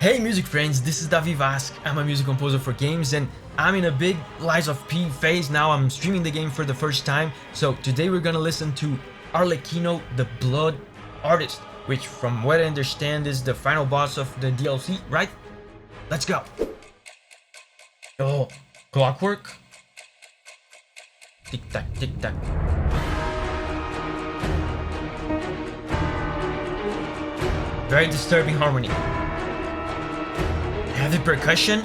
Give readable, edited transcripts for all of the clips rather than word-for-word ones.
Hey music friends, this is Vasc. I'm a music composer for games and I'm in a big Lies of P phase now. I'm streaming the game for the first time. So today we're gonna listen to Arlecchino, the Blood Artist, which from what I understand is the final boss of the DLC, right? Let's go. Oh, clockwork. Tick tack, tick tack. Very disturbing harmony. Heavy percussion.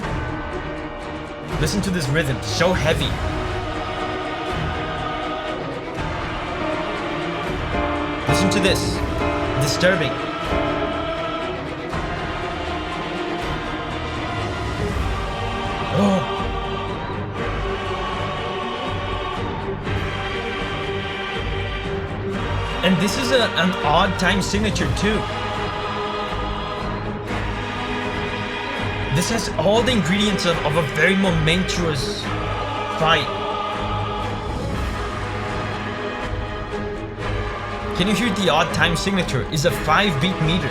Listen to this rhythm, so heavy. Listen to this, disturbing. Oh. And this is an odd time signature too. This has all the ingredients of a very momentous fight. Can you hear the odd time signature? It's a 5-beat meter.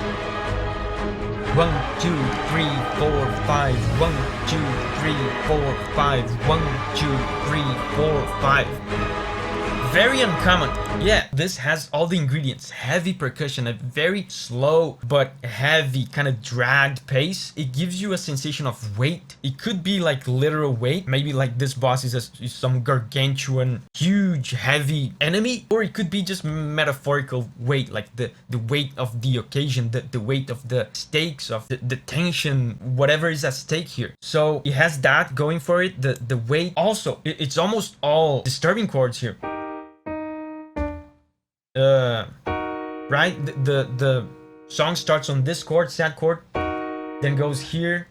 1, 2, 3, 4, 5. 1, 2, 3, 4, 5. 1, 2, 3, 4, 5. Very uncommon. Yeah, this has all the ingredients. Heavy percussion, a very slow but heavy kind of dragged pace. It gives you a sensation of weight. It could be like literal weight. Maybe like this boss is some gargantuan, huge, heavy enemy. Or it could be just metaphorical weight, like the weight of the occasion, the weight of the stakes, of the tension, whatever is at stake here. So it has that going for it. The weight also, it's almost all disturbing chords here. Right? The song starts on this chord, sad chord, then goes here.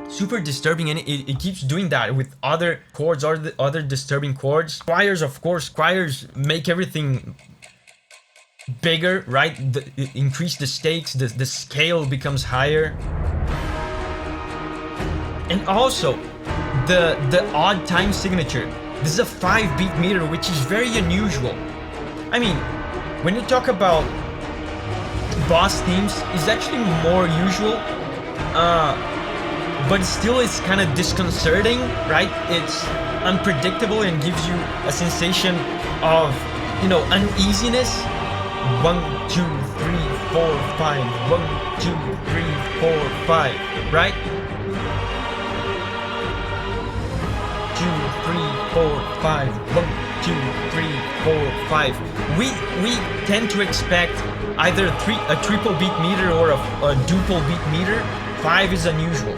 Super disturbing, and it keeps doing that with other chords or the other disturbing chords. Choirs, of course, choirs make everything bigger, right? Increase the stakes, the scale becomes higher. And also, the odd time signature. This is a 5-beat meter, which is very unusual. I mean, when you talk about boss themes, it's actually more usual, but still it's kind of disconcerting, right? It's unpredictable and gives you a sensation of, you know, uneasiness. 1, 2, 3, 4, 5. 1, 2, 3, 4, 5, right? 2, 3, 4, 5. 1, 2, 3, 4, 5. We tend to expect either a triple beat meter or a duple beat meter. 5 is unusual.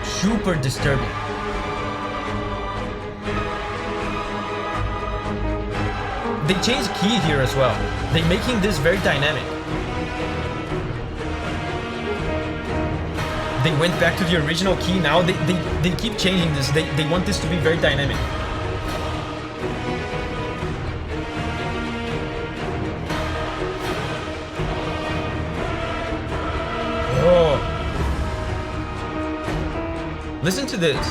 Super disturbing. They changed key here as well. They're making this very dynamic. They went back to the original key. Now they keep changing this. They want this to be very dynamic. Oh. Listen to this.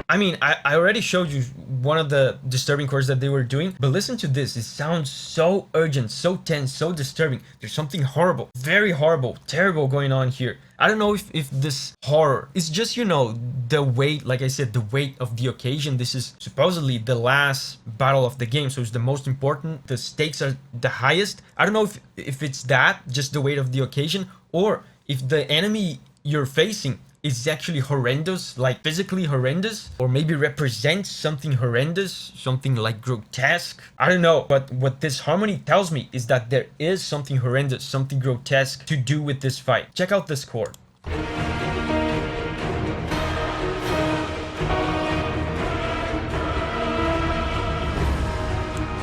I mean, I already showed you one of the disturbing chords that they were doing, but listen to this. It sounds so urgent, so tense, so disturbing. There's something horrible, very horrible, terrible going on here. I don't know if this horror is just, you know, the weight, like I said, the weight of the occasion. This is supposedly the last battle of the game, so it's the most important. The stakes are the highest. I don't know if it's that, just the weight of the occasion, or if the enemy you're facing is actually horrendous, like physically horrendous, or maybe represents something horrendous, something like grotesque. I don't know, but what this harmony tells me is that there is something horrendous, something grotesque to do with this fight. Check out this chord.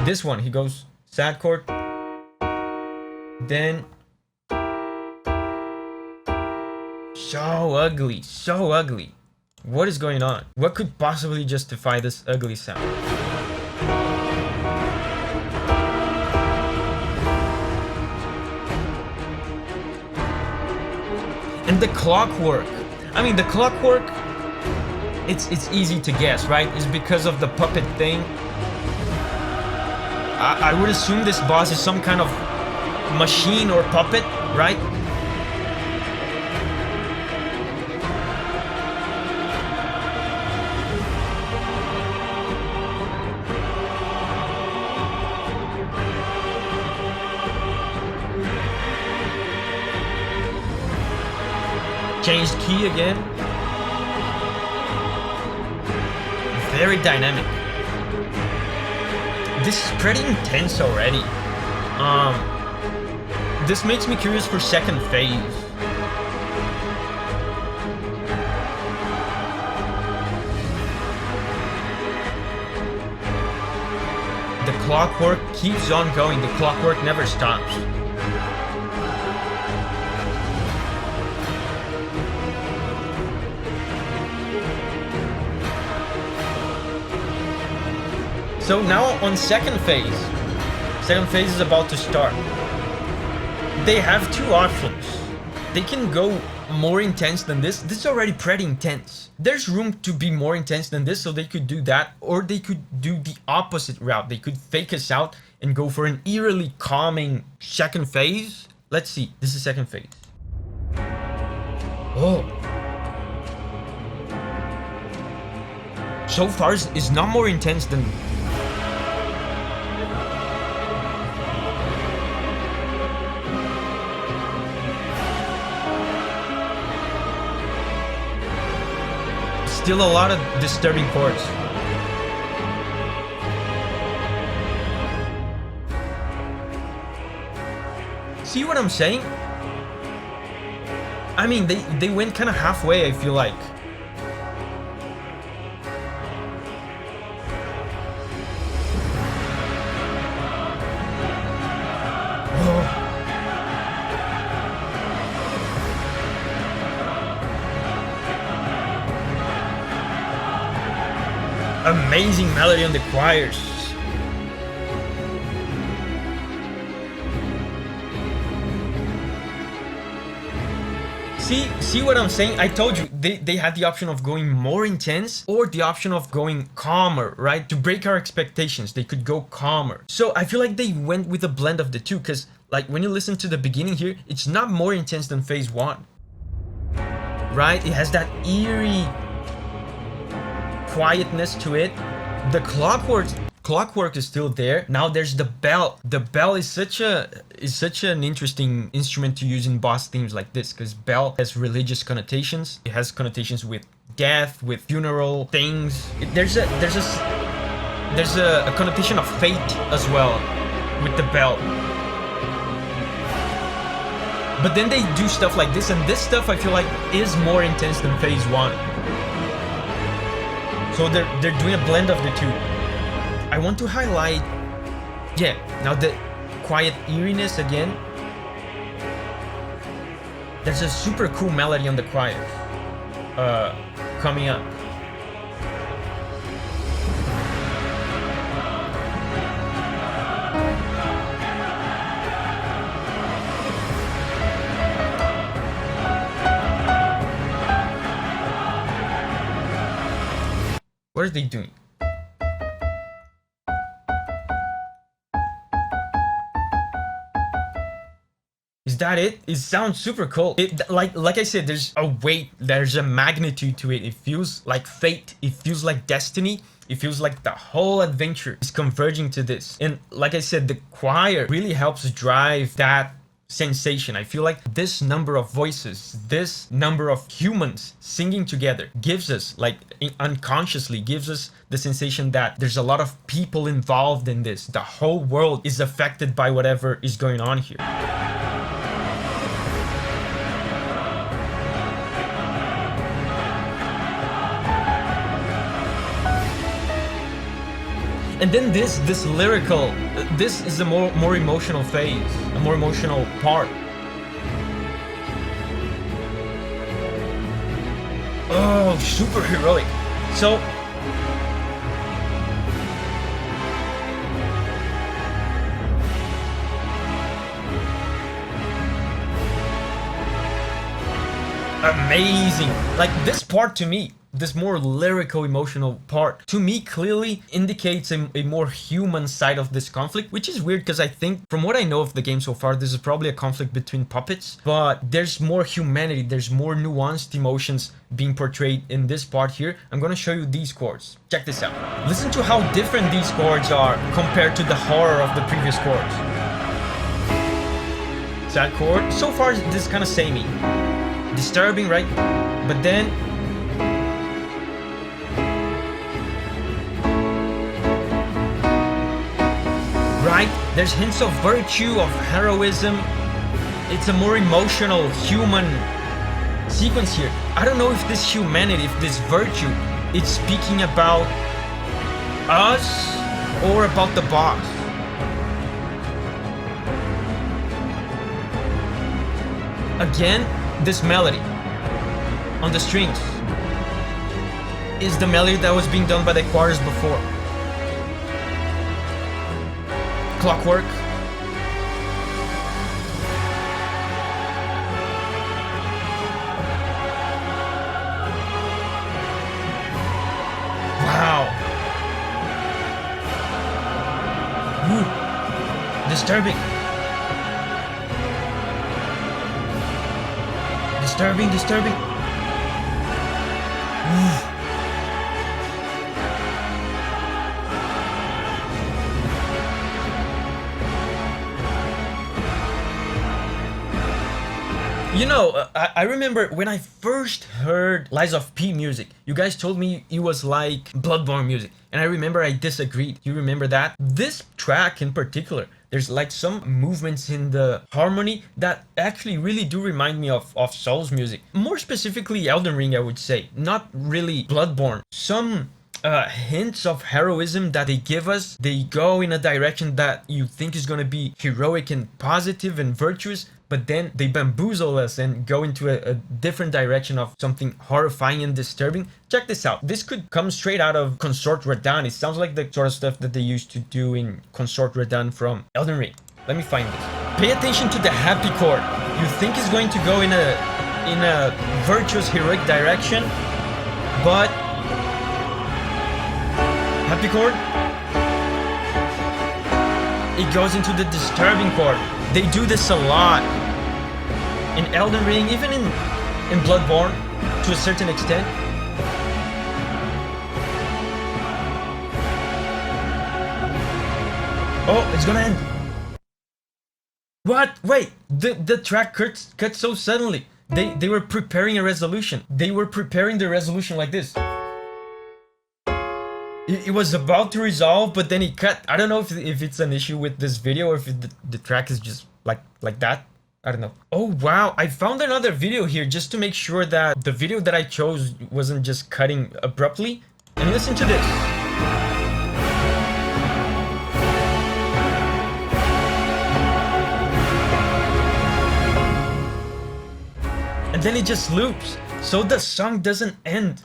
This one, he goes sad chord, then so ugly, so ugly. What is going on? What could possibly justify this ugly sound? And the clockwork. I mean, the clockwork it's easy to guess, right? It's because of the puppet thing. I would assume this boss is some kind of machine or puppet, right? Changed key again. Very dynamic. This is pretty intense already. This makes me curious for second phase. The clockwork keeps on going. The clockwork never stops. So now on second phase is about to start. They have two options. They can go more intense than this. This is already pretty intense. There's room to be more intense than this, so they could do that, or they could do the opposite route. They could fake us out and go for an eerily calming second phase. Let's see, this is second phase. Oh. So far is not more intense than... Still a lot of disturbing chords. See what I'm saying? I mean, they went kind of halfway, I feel like. Amazing melody on the choirs. See what I'm saying? I told you, they had the option of going more intense or the option of going calmer, right? To break our expectations, they could go calmer. So I feel like they went with a blend of the two, because like when you listen to the beginning here, it's not more intense than phase one, right? It has that eerie quietness to it. The clockwork is still there. Now there's the bell. The bell is such an interesting instrument to use in boss themes like this, because bell has religious connotations. It has connotations with death, with funeral things. There's a connotation of fate as well with the bell. But then they do stuff like this, and this stuff I feel like is more intense than phase one. So they're doing a blend of the two. I want to highlight, yeah, now the quiet eeriness again. There's a super cool melody on the choir coming up. What are they doing? Is that it? It sounds super cool. Like I said, there's a weight, there's a magnitude to it. It feels like fate. It feels like destiny. It feels like the whole adventure is converging to this. And like I said, the choir really helps drive that sensation. I feel like this number of voices, this number of humans singing together gives us, like unconsciously gives us the sensation that there's a lot of people involved in this. The whole world is affected by whatever is going on here. And then this lyrical, this is a more emotional phase, a more emotional part. Oh, super heroic. So amazing. Like this part to me, this more lyrical, emotional part, to me clearly indicates a more human side of this conflict, which is weird because I think, from what I know of the game so far, this is probably a conflict between puppets, but there's more humanity, there's more nuanced emotions being portrayed in this part here. I'm gonna show you these chords. Check this out. Listen to how different these chords are compared to the horror of the previous chords. Sad chord. So far, this is kind of samey. Disturbing, right? But then right, there's hints of virtue, of heroism. It's a more emotional, human sequence here. I don't know if this humanity, if this virtue, it's speaking about us or about the boss. Again, this melody on the strings is the melody that was being done by the choirs before. Clockwork. Wow. Ooh. Disturbing. Disturbing. Ooh. You know, I remember when I first heard Lies of P music, you guys told me it was like Bloodborne music, and I remember I disagreed. You remember that? This track in particular, there's like some movements in the harmony that actually really do remind me of Souls music. More specifically Elden Ring, I would say. Not really Bloodborne. Some hints of heroism that they give us, they go in a direction that you think is gonna be heroic and positive and virtuous, but then they bamboozle us and go into a different direction of something horrifying and disturbing. Check this out. This could come straight out of Consort Radahn. It sounds like the sort of stuff that they used to do in Consort Radahn from Elden Ring. Let me find this. Pay attention to the happy chord. You think it's going to go in a virtuous, heroic direction, but happy chord, it goes into the disturbing chord. They do this a lot in Elden Ring, even in Bloodborne to a certain extent. Oh, it's gonna end. What? Wait, the track cuts so suddenly. They were preparing a resolution. They were preparing the resolution like this. It was about to resolve, but then it cut. I don't know if it's an issue with this video or if the track is just like that. I don't know. Oh wow, I found another video here just to make sure that the video that I chose wasn't just cutting abruptly. And listen to this. And then it just loops, so the song doesn't end.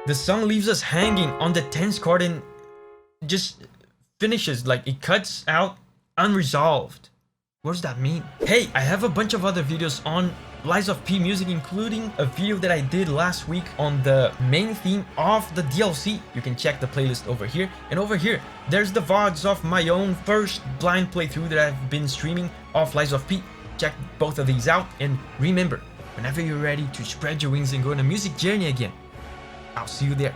The song leaves us hanging on the tense chord and just finishes, like it cuts out unresolved. What does that mean? Hey, I have a bunch of other videos on Lies of P music, including a video that I did last week on the main theme of the DLC. You can check the playlist over here. And over here, there's the VODs of my own first blind playthrough that I've been streaming of Lies of P. Check both of these out, and remember, whenever you're ready to spread your wings and go on a music journey again, I'll see you there.